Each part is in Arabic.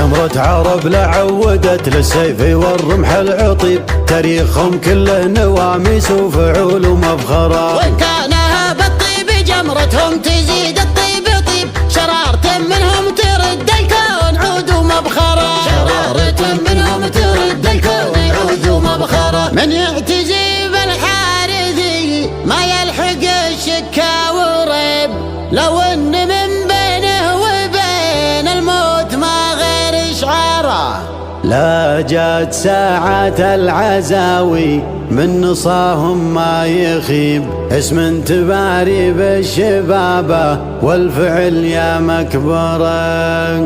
جمرة عرب لعودت للسيف والرمح العطيب، تاريخهم كله نواميس وفعول ومفخرة. وإن كان هاب الطيب جمرتهم تزيد الطيب طيب، شرارة منهم ترد الكون عود ومبخرة. شرارة منهم ترد الكون عود ومبخرة. من يعتزي بالحارثي ما يلحق الشكا وريب، لو ان من بينه وبين الموت ما غير إشعاره. لا جات ساعة العزاوي من نصاهم ما يخيب، اسم تباري بالشبابة والفعل يا مكبرة.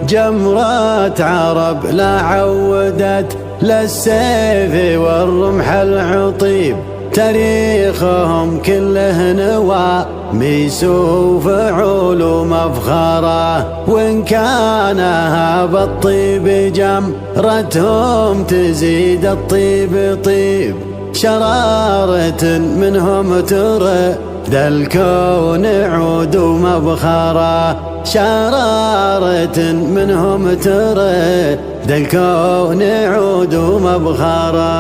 جمرة عرب لا عودت للسيف والرمح العطيب، تاريخهم كله نواميس وفعول ومفخرة. وإن كان هاب الطيب جمرتهم تزيد الطيب طيب، شرارة منهم ترد الكون عود ومبخرة. شرارة منهم ترد الكون عود ومبخرة.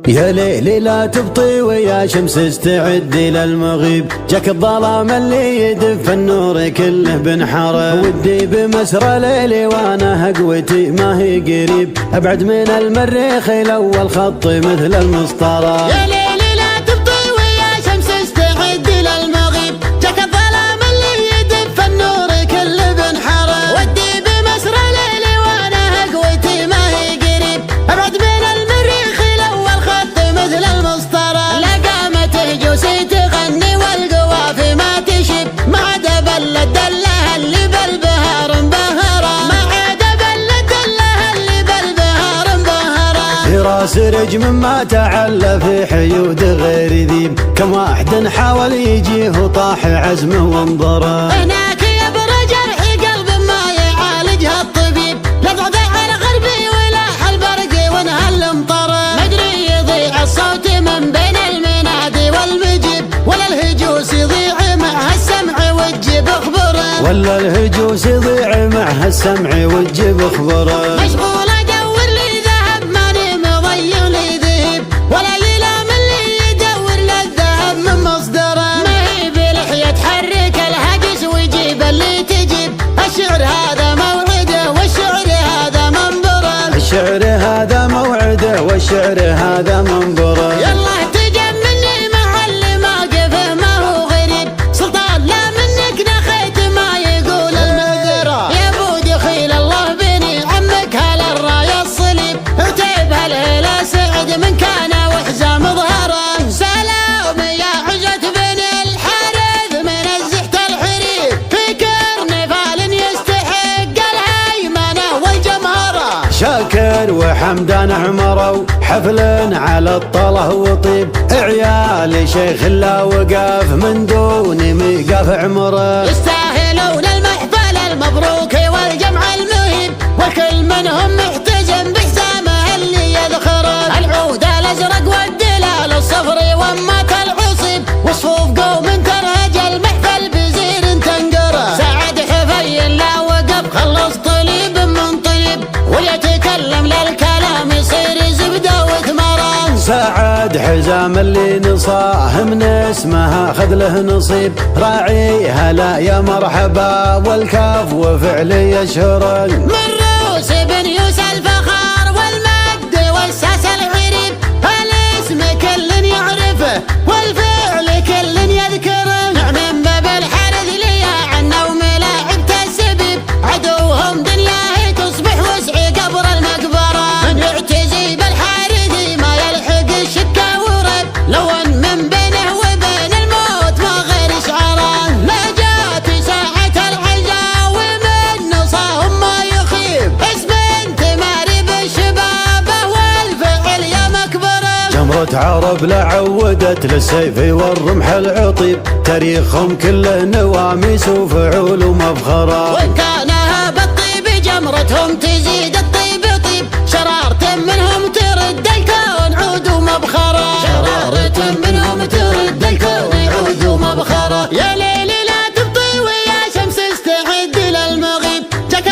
يا ليلي لا تبطي ويا شمس استعدي للمغيب، جاك الظلام اللي يدف النور كله بنحره. ودي بمسرى ليلي وانا قوتي ما هي قريب، ابعد من المريخ الاول خط مثل المسطره. يا ليلي لا تبطي ويا شمس استعدي للمغيب، جاك الظلام اللي يدف النور كله بنحره. ودي بمسرى ليلي وانا قوتي ما هي قريب، ابعد من المريخ الاول خط مثل المسطره. لقامته جوسي تغني والقوافي ما تشب، ما عاد بلد دلها اللي بالبهار مبهره. ما عاد بلد دلها اللي بالبهار مبهره. في راس رجم ما تعلى في حيود غير ذيب، كم واحد حاول يجيه وطاح عزمه وانضرب. هناك يبرى جرح قلب ما يعالجها الطبيب، لا ضعضع الغربي ولا البرقي وانهل المطرب. مدري يضيع الصوت من بين المنادي والمجيب، ولا الهجوس يضيع معها السمع والجيب اخبره. ولا الهجوس يضيع معها السمع والجيب اخبره. مشغول ادور لي ذهب ماني مضيع لي ذهب، ولا يلام اللي يدور للذهب من مصدره. ما هي بلحية تحرك الهجس ويجيب اللي تجيب، الشعر هذا موعده والشعر هذا منبره. الشعر هذا موعده والشعر هذا منبره. يلا تجمني مع اللي ما قفه ما هو غريب، سلطان لا منك نخيت ما يقول المقدره. يا ابو دخيل الله بني عمك هلا الرايه الصليب، عتيب هالهلا سعد من كان وحزام ظهره. سلام يا حجة بن الحارث من الزحت الحريب، في كرنفال يستحق الهيمنه والجمهره. شاكر وحمدان عمروا حفل على الطله وطيب، عيال شيخ لا وقاف من دون ميقاف عمره. يستاهلون المحفل المبروك والجمع المهيب، والكل منهم محتجم بحسامه اللي يذخره. العود الازرق والدلال الصفري ومات العصيب، وصفوف قوم ترهج المحفل بزير تنقره. سعد حفي لا وقف خلص طليب من طيب، ويتكلم للكلام يصير زبده وثمره. سعد حزام اللي نصاه من اسمها خذ له نصيب، راعي هلا يا مرحبا والكاف وفعل يشهر. من روس بن يوسى الفخار والمد والساس العريب، الاسم كل يعرفه والفعل كل يذكره. نعم باب الحارث ليا عنا وملاعب السبيب، عدوهم دنياه تصبح وسعي قبر المقبره. من يعتزي بالحارث ما يلحق الشكا ورب، لو ان من بينه وبين الموت ما غير اشعاره. لا جات ساعة العزا ومن نصاهم ما يخيب، اسم تماري بالشبابه والفعل يا مكبره. جمرة عرب لعودت للسيف والرمح العطيب، تاريخهم كله نواميس وفعول ومفخرة. وإن كان هاب الطيب جمرتهم تزيد الطيب طيب، شرارة منهم ترد الكون عود ومبخرة. شرارة منهم ترد الكون عود ومبخرة. يا ليلي لا تبطي ويا شمس استعد للمغيب، جاك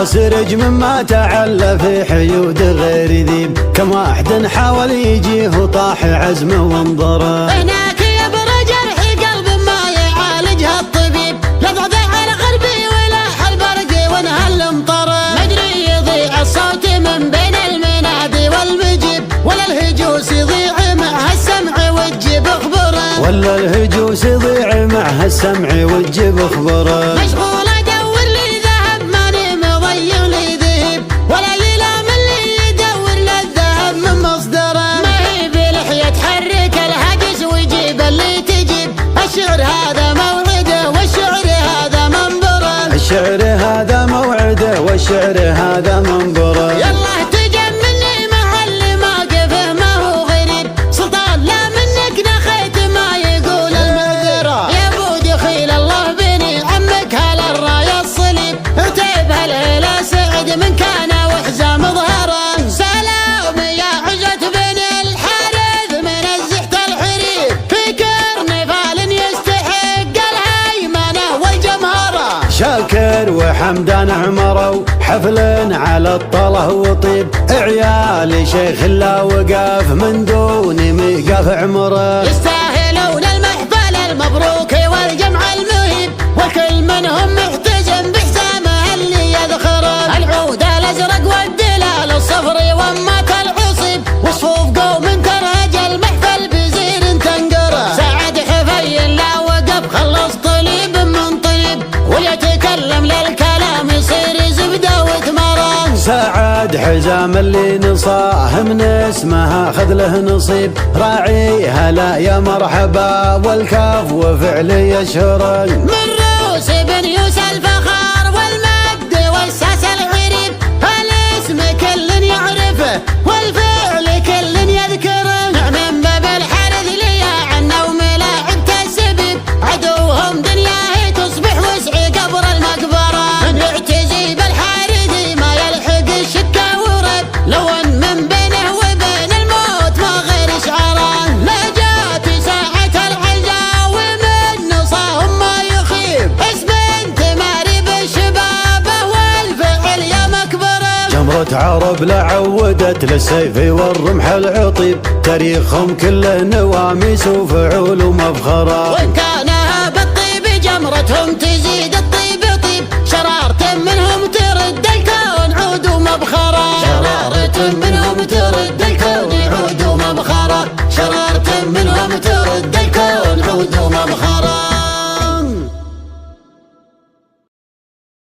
سرج مما تعلى في حيود غير ذيب، كم واحد حاول يجيه وطاح عزمه وانضرب. هناك يبرى جرح قلب ما يعالجها الطبيب، لا ضعضع الغربي ولا البرقي وانهل المطرب. مدري يضيع الصوت من بين المنادي والمجيب، ولا الهجوس يضيع معها السمع والجيب اخبره، ولا الهجوس يضيع معها السمع والجيب اخبره. مشغول ادور لي ذهب ماني مضيع لي ذهب، ولا يلام اللي يدور للذهب من مصدره. ما هي بلحية تحرك الهجس ويجيب اللي تجيب، الشعر هذا موعده والشعر هذا منبره. الشعر هذا موعده والشعر هذا منبره. يلا تجملني مع اللي ما قفه ما هو غريب، سلطان لا منك نخيت ما يقول المعذرة. يا ابو دخيل الله بني عمك هلا الراية الصليب، ارتيب هالهلا سعد من كان وحزام ظهره. سلام يا حجة بن الحارث من الزحت الحريب، في كرنفال يستحق الهيمنة والجمهرة. شاكر وحمدان عمروا حفل على الطله وطيب، عيالي شيخ لا وقاف من دون ميقاف عمره. يستاهلون المحفل المبروك والجمع المهيب، والكل منهم محتزم بحسامه اللي يذخره. العود الازرق والدلال الصفري وامات العصيب، وصفوف قوم ترهج المحفل بزير تنقره. سعد حفي لا وقف خلص طليب من طليب، وليتكلم للكلام يصير زبده وثمره. سعد حزام اللي نصاه من اسمها خذ له نصيب، راعي هلا يا مرحبا والكاف وفعل يشهره. من روس بن يوسى الفخار والمد والساس العريب، الاسم كل يعرفه والفعل كل يذكره. من باب الحارث ليا عنا وملاعب السبيب، عدوهم دنياه تصبح وسعي قبر المقبره. من يعتزي بالحارث ما يلحق الشكا ورد، لو ان من بينه وبين الموت ما غير شعره. لا جات ساعة العزاء ومن نصاهم ما يخيب، اسم تماري بالشبابه والفعل يا مكبره. جمرة عرب لعودت للسيف والرمح العطيب، تاريخهم كله نواميس وفعول ومفخره. وان كان بالطيب جمرتهم تزيد الطيب طيب، شرارة منهم ترد الكون عود ومبخره. شرارة منهم ترد